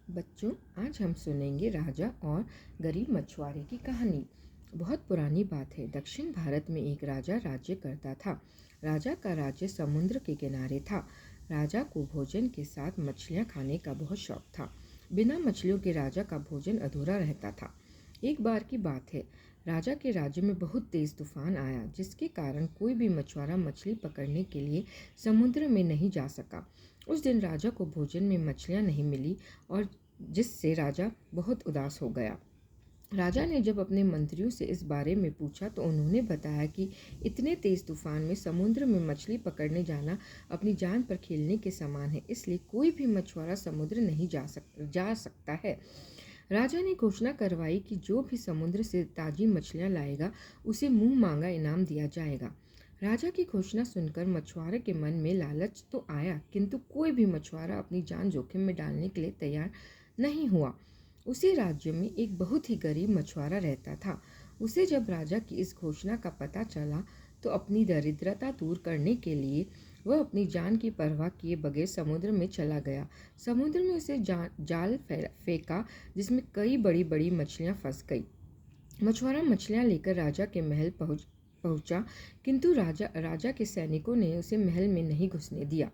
बच्चों, आज हम सुनेंगे राजा और गरीब मछुआरे की कहानी। बहुत पुरानी बात है। दक्षिण भारत में एक राजा राज्य करता था। राजा का राज्य समुद्र के किनारे था। राजा को भोजन के साथ मछलियाँ खाने का बहुत शौक था। बिना मछलियों के राजा का भोजन अधूरा रहता था। एक बार की बात है, राजा के राज्य में बहुत तेज तूफान आया, जिसके कारण कोई भी मछुआरा मछली पकड़ने के लिए समुद्र में नहीं जा सका। उस दिन राजा को भोजन में मछलियाँ नहीं मिली और जिससे राजा बहुत उदास हो गया। राजा ने जब अपने मंत्रियों से इस बारे में पूछा तो उन्होंने बताया कि इतने तेज तूफान में समुद्र में मछली पकड़ने जाना अपनी जान पर खेलने के समान है, इसलिए कोई भी मछुआरा समुद्र नहीं जा सकता है। राजा ने घोषणा करवाई कि जो भी समुद्र से ताजी मछलियां लाएगा उसे मुंह मांगा इनाम दिया जाएगा। राजा की घोषणा सुनकर मछुआरे के मन में लालच तो आया, किंतु कोई भी मछुआरा अपनी जान जोखिम में डालने के लिए तैयार नहीं हुआ। उसी राज्य में एक बहुत ही गरीब मछुआरा रहता था। उसे जब राजा की इस घोषणा का पता चला तो अपनी दरिद्रता दूर करने के लिए वह अपनी जान की परवाह किए बगैर समुद्र में चला गया। समुद्र में उसे जाल फेंका, जिसमें कई बड़ी बड़ी मछलियां फंस गई। मछुआरा मछलियां लेकर राजा के महल पहुंचा, किंतु राजा के सैनिकों ने उसे महल में नहीं घुसने दिया।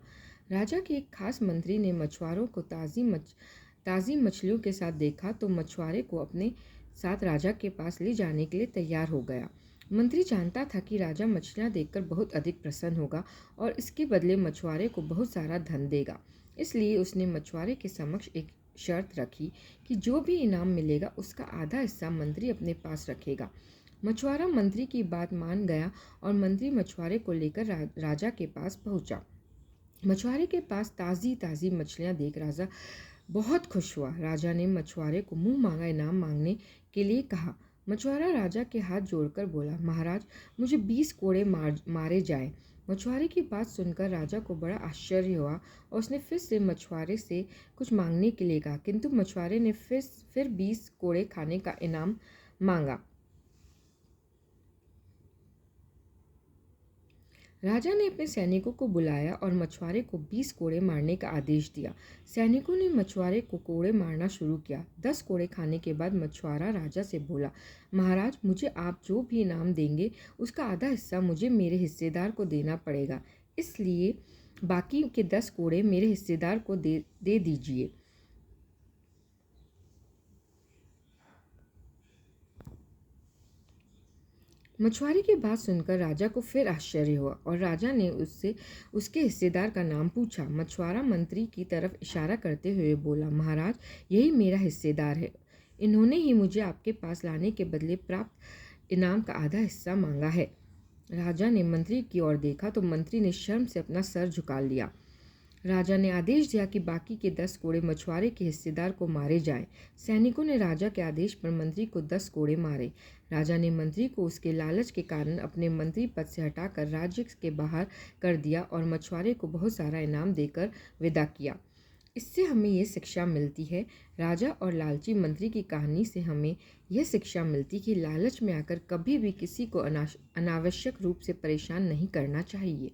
राजा के एक खास मंत्री ने मछुआरों को ताज़ी मछलियों के साथ देखा तो मछुआरे को अपने साथ राजा के पास ले जाने के लिए तैयार हो गया। मंत्री जानता था कि राजा मछलियां देखकर बहुत अधिक प्रसन्न होगा और इसके बदले मछुआरे को बहुत सारा धन देगा। इसलिए उसने मछुआरे के समक्ष एक शर्त रखी कि जो भी इनाम मिलेगा उसका आधा हिस्सा मंत्री अपने पास रखेगा। मछुआरा मंत्री की बात मान गया और मंत्री मछुआरे को लेकर राजा के पास पहुंचा। मछुआरे के पास ताज़ी ताज़ी मछलियां देख राजा बहुत खुश हुआ। राजा ने मछुआरे को मुंह मांगा इनाम मांगने के लिए कहा। मछुआरा राजा के हाथ जोड़कर बोला, महाराज, मुझे 20 कोड़े मारे जाए। मछुआरे की बात सुनकर राजा को बड़ा आश्चर्य हुआ और उसने फिर से मछुआरे से कुछ मांगने के लिए कहा, किंतु मछुआरे ने फिर 20 कोड़े खाने का इनाम मांगा। राजा ने अपने सैनिकों को बुलाया और मछुआरे को 20 कोड़े मारने का आदेश दिया। सैनिकों ने मछुआरे को कोड़े मारना शुरू किया। 10 कोड़े खाने के बाद मछुआरा राजा से बोला, महाराज, मुझे आप जो भी इनाम देंगे उसका आधा हिस्सा मुझे मेरे हिस्सेदार को देना पड़ेगा, इसलिए बाकी के 10 कोड़े मेरे हिस्सेदार को दे दीजिए। मछुआरे की बात सुनकर राजा को फिर आश्चर्य हुआ और राजा ने उससे उसके हिस्सेदार का नाम पूछा। मछुआरा मंत्री की तरफ इशारा करते हुए बोला, महाराज, यही मेरा हिस्सेदार है। इन्होंने ही मुझे आपके पास लाने के बदले प्राप्त इनाम का आधा हिस्सा मांगा है। राजा ने मंत्री की ओर देखा तो मंत्री ने शर्म से अपना सर झुका लिया। राजा ने आदेश दिया कि बाकी के 10 कोड़े मछुआरे के हिस्सेदार को मारे जाएं। सैनिकों ने राजा के आदेश पर मंत्री को 10 कोड़े मारे। राजा ने मंत्री को उसके लालच के कारण अपने मंत्री पद से हटाकर राज्य के बाहर कर दिया और मछुआरे को बहुत सारा इनाम देकर विदा किया। इससे हमें ये शिक्षा मिलती है, राजा और लालची मंत्री की कहानी से हमें यह शिक्षा मिलती कि लालच में आकर कभी भी किसी को अनावश्यक रूप से परेशान नहीं करना चाहिए।